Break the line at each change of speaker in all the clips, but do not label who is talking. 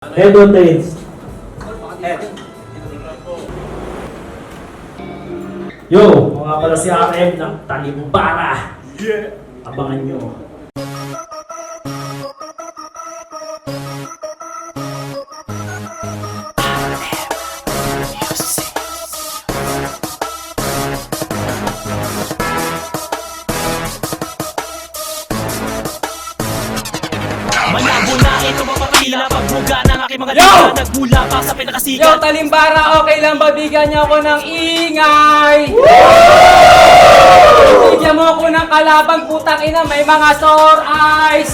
Head or tails? Yo, mga pala si RM ng Talimbara. Yeah! Abangan nyo.
Malabo na ito mapapila pagbuga ng aking mga dila. Nagmula pa sa pinakasikat.
Yo, Talimbara, okay lang ba bigyan niyo ako ng ingay? Bigyan mo ako ng kalabang putang ina, may mga sore eyes.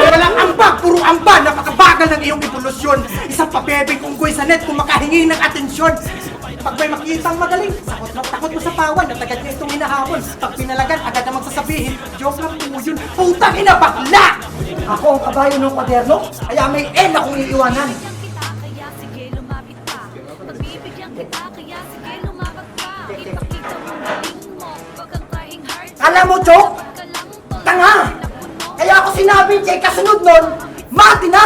Walang ambag, puro amba, napakabagal ng iyong evolusyon. Isang pabebeng unggoy sa net kung makahingi ng atensyon. Pag may makitang magaling, takot mo sa pawan, at agad niya itong hinahamon. Pag pinalagan, agad namang sasabihin, joke lang po yun, putang ina bakla! Ako ang kabayo ng kwaderno, kaya may N akong iiwanan.
Kaya sige lumapit pa. Pagbibigyan kita kaya sige lumapit pa. Ipakita mo galing mo. Wag kang trying hard.
Alam mo, Chok?
Wag ka lang tol.
Tanga! Kaya ako sinabi kay kasunod nun, mati na!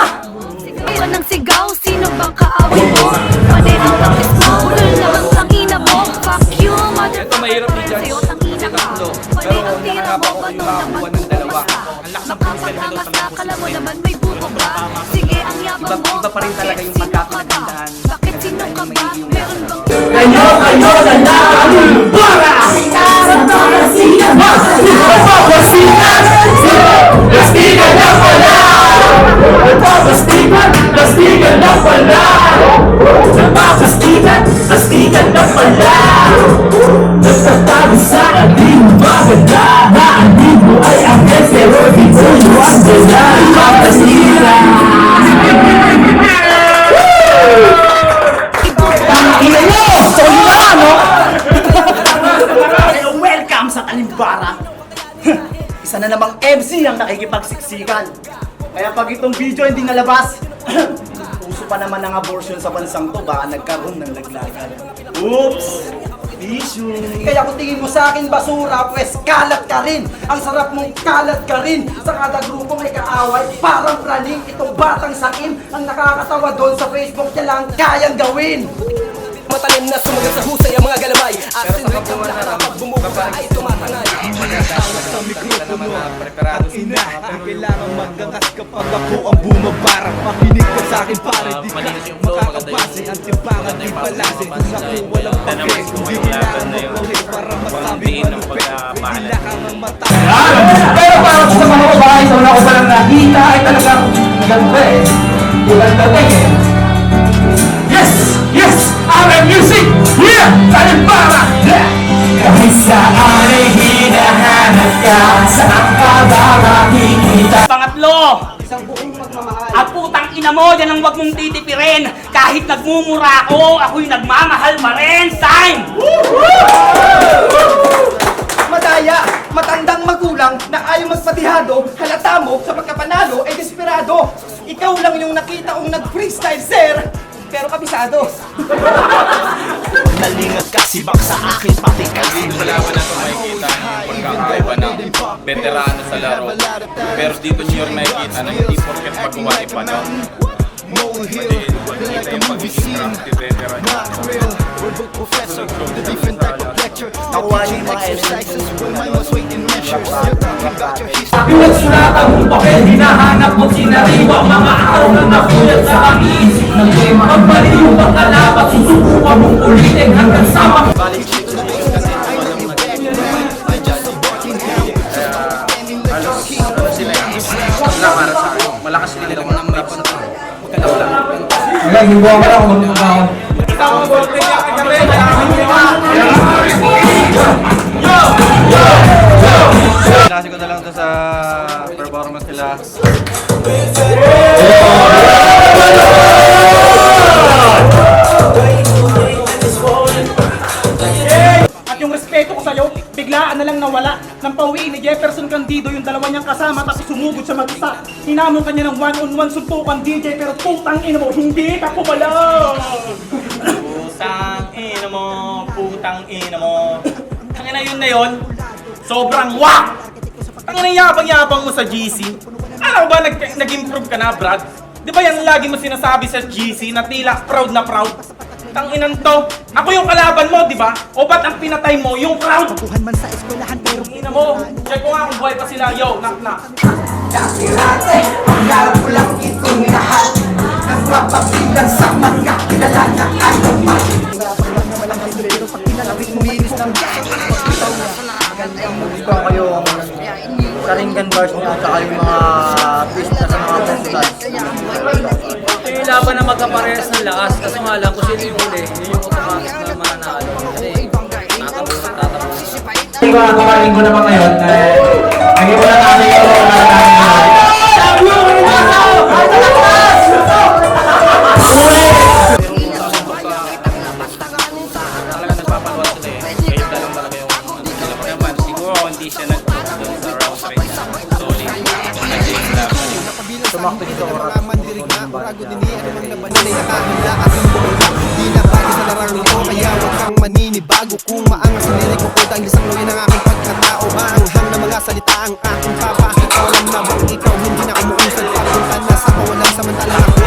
Sigaw ng sigaw, sino bang kaawin mo? Panenang tapis mo, ulol na ang tangina mo. Fuck you, mother.
Ito mahirap i-judge
Sa'yo tangina ka.
tatlo.
Pwede
Pero
ang tira
nakakapa
mo,
ko
bato
yung makakuha
naman
ng dalawa.
basta.
Ang lakas ng pulis na
Makapagangas
nito
ka, kala mo naman may buko ka. Sige, ang yabang mo.
Iba pa rin talaga yung
Bakit sino ka ba?
pagkakapagandaan.
Bakit sino ka ba? Meron bang
Kayo na Talimbara! Plastikan na pala! Plastikan na pala! Plastikan na pala! Nagtatago sa ating maganda na ating mo ay angel pero di ko iwas na plastikan! Ina nyo! Sorry na, no?
Welcome sa Talimbara! Isa na namang MC ang nakikipagsiksikan. Kaya pag itong video hindi nalabas, uso pa naman ang abortion sa bansang to, baka nagkaroon ng laglagan. Oops! Issue! Kaya kung tingin mo sa akin basura, pues kalat ka rin! Ang sarap mong kalat ka rin! Sa kada grupo may kaaway, parang praning itong batang sakim. Ang nakakatawa doon sa Facebook niya lang kayang gawin!
Matalim na sumagat sa husay ang mga galamay. Asin rin ang lahat pag bumubuka ay tumatangay.
Sa mikropono, ang ina ang kailangan magangas kapag ako ang bumabarang. Makinig ka sa akin pare, di ka makakapase. Ang timbangan di palase, kung ako walang pake. Hindi kailangan magpawin para masabi malupit. Kailangan ang mata.
Pero para sa mga babae, sa una ko palang nakita ay talagang ganda eh. Ganda eh. Yes! Yes! RM Music! Yeah! Talimbara! Yeah! Kahit saan ay hinahanap ka, saan ka ba makikita?
Pangatlo,
Isang buong magmamahal.
ang putang ina mo, yan ang wag mong titipirin. Kahit nagmumura ako, ako'y nagmamahal pa rin. Sign!
Madaya, matandang magulang na ayaw magpatihado, halata mo sa pagkapanalo ay desperado. Ikaw lang yung nakita kong nag-freestyle, sir, pero kabisado.
Nalingat ka sibak sa akin pati kasi.
Wala mo na ito makikita yung pagkakaiba ng veterano sa laro. Pero dito nyo rin makikita na hindi porket magawa ni Panon. Makikita yung pagiging crafty veteran.
Nakuha niyo yung mga exercises.
Pinulat sulatan mong papel, hinahanap mo sinariwa. Mga araw na nakulat sa pag-iisip ng tema. Pagbaliw ang kalabat, susubukan mong ulitin hanggang sa
Para sa akin, malakas sila ng mga maps. Klase ko na lang to sa performance nila.
At yung respeto ko sa'yo, biglaan na lang nawala. Nang pauwiin ni Jefferson Candido yung dalawa niyang kasama tapos sumugod siya mag-isa. Hinamon kanya ng one-on-one suntukan DJ pero putang ina mo, hindi ka pumala!
Putang ina mo, putang ina mo. Tangina yun na yun, sobrang wak! Tangina yabang-yabang mo sa GC.
Alam ba nag-improve ka na, Brad? Di ba yan lagi mo sinasabi sa GC na tila proud na proud? Tanginan to. Ako yung kalaban mo, di ba? O ba't ang pinatay mo yung crowd?
Buhan man sa eskwelahan pero
Ina mo, check ko nga kung buhay pa sila. Yo, knock knock.
Dati-rate, ang galap ko lang itong lahat. Nagpapabilang sa mga kilala na anuman.
Gusto ko yung Karingan bars mo at saka yung mga twist na sa mga postals.
Yung laban na magkaparehas ng lakas kasi nga lang kung sino yung huli, yun yung automatic na mananalo. Kasi tatapos.
Hindi ko kakaling ko naman ngayon. Naging wala namin yung
Talaga nagpapaluwas sila eh. Kayo na lang talaga yung sila pa naman. Siguro hindi siya nag-doon sa round 3. Solid. Nag-change lang.
Tumakbo dito ko rin.
Di na bagay sa larang ito kaya huwag kang maninibago. Kung maangas ang lirik ko ko dahil isang loy ng aking pagkatao. Maanghang na mga salita ang aking papakita. Alam na bang ikaw hindi na umuusad. Pagpunta na sa kawalang samantalang ako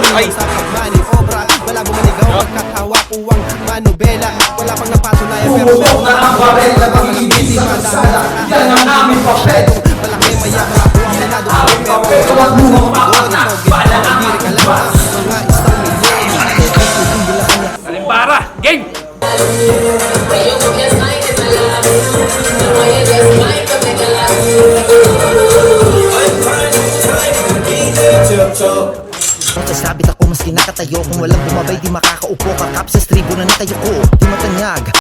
tumingin sa pagmaniobra. Wala bumaligaw pagkatawak uwang manobela. Wala pang napatunayan pero
Pumulong na ang barel na pag-ibig sa kansala. Yan ang aming papel.
malaki maya malabo ang menado.
Aming papel, huwag mo mapapanak. Bala ang aking bas.
Mga isang milyon.
Talimbara, game!
Sabit ako mas kinakatayo. Kung walang bumabay di makakaupo. Kakap sa stribo na natayo ko.